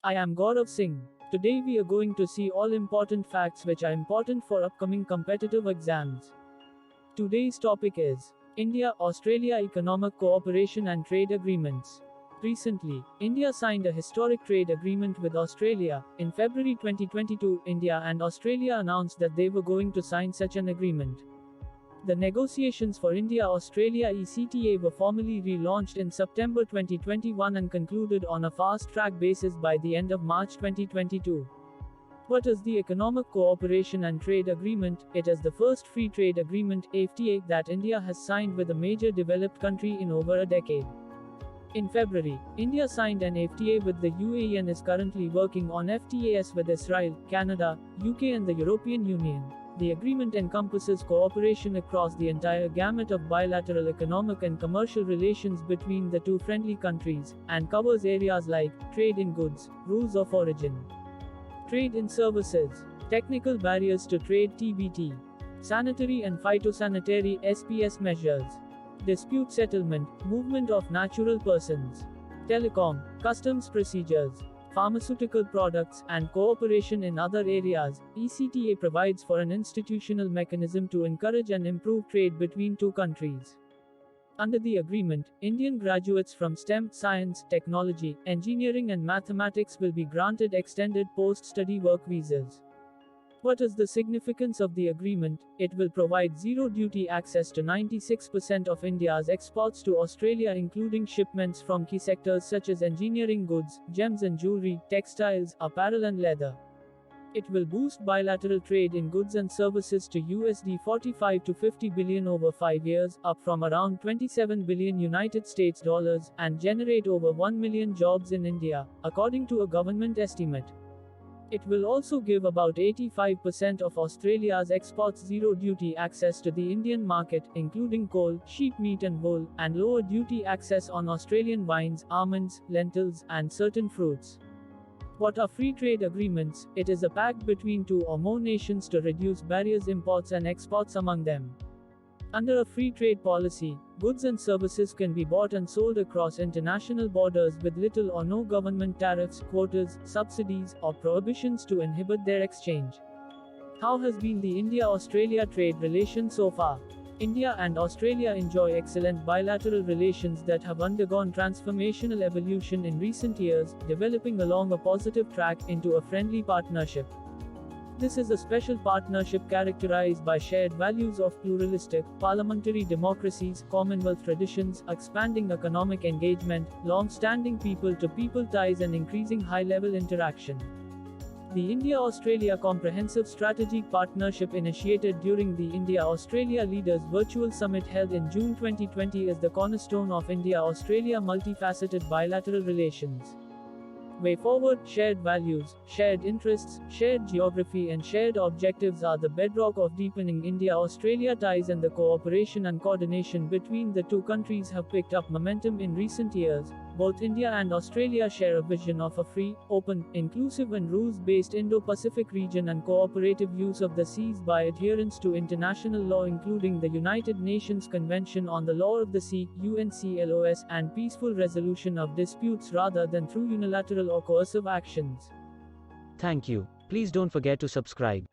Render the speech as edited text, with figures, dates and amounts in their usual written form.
I am Gaurav Singh. Today we are going to see all important facts which are important for upcoming competitive exams. Today's topic is India Australia Economic Cooperation and Trade Agreements. Recently, India signed a historic trade agreement with Australia. In February 2022, India and Australia announced that they were going to sign such an agreement. The negotiations for India-Australia ECTA were formally relaunched in September 2021 and concluded on a fast-track basis by the end of March 2022. What is the Economic Cooperation and Trade Agreement? It is the first free trade agreement (FTA) that India has signed with a major developed country in over a decade. In February, India signed an FTA with the UAE and is currently working on FTAs with Israel, Canada, UK and the European Union. The agreement encompasses cooperation across the entire gamut of bilateral economic and commercial relations between the two friendly countries, and covers areas like trade in goods, rules of origin, trade in services, technical barriers to trade (TBT), sanitary and phytosanitary (SPS) measures, dispute settlement, movement of natural persons, telecom, customs procedures, pharmaceutical products, and cooperation in other areas. ECTA provides for an institutional mechanism to encourage and improve trade between two countries. Under the agreement, Indian graduates from STEM, science, technology, engineering and mathematics will be granted extended post-study work visas. What is the significance of the agreement? It will provide zero-duty access to 96% of India's exports to Australia, including shipments from key sectors such as engineering goods, gems and jewelry, textiles, apparel and leather. It will boost bilateral trade in goods and services to USD 45 to 50 billion over 5 years, up from around 27 billion United States dollars, and generate over 1 million jobs in India, according to a government estimate. It will also give about 85% of Australia's exports zero-duty access to the Indian market, including coal, sheep meat and wool, and lower duty access on Australian wines, almonds, lentils, and certain fruits. What are free trade agreements? It is a pact between two or more nations to reduce barriers imports and exports among them. Under a free trade policy, goods and services can be bought and sold across international borders with little or no government tariffs, quotas, subsidies, or prohibitions to inhibit their exchange. How has been the India-Australia trade relation so far? India and Australia enjoy excellent bilateral relations that have undergone transformational evolution in recent years, developing along a positive track into a friendly partnership. This is a special partnership characterized by shared values of pluralistic, parliamentary democracies, Commonwealth traditions, expanding economic engagement, long-standing people-to-people ties and increasing high-level interaction. The India-Australia Comprehensive Strategic Partnership initiated during the India-Australia Leaders Virtual Summit held in June 2020 is the cornerstone of India-Australia multifaceted bilateral relations. Way forward, shared values, shared interests, shared geography and shared objectives are the bedrock of deepening India-Australia ties, and the cooperation and coordination between the two countries have picked up momentum in recent years. Both India and Australia share a vision of a free, open, inclusive and rules-based Indo-Pacific region and cooperative use of the seas by adherence to international law, including the United Nations Convention on the Law of the Sea, UNCLOS, and peaceful resolution of disputes rather than through unilateral or coercive actions. Thank you. Please don't forget to subscribe.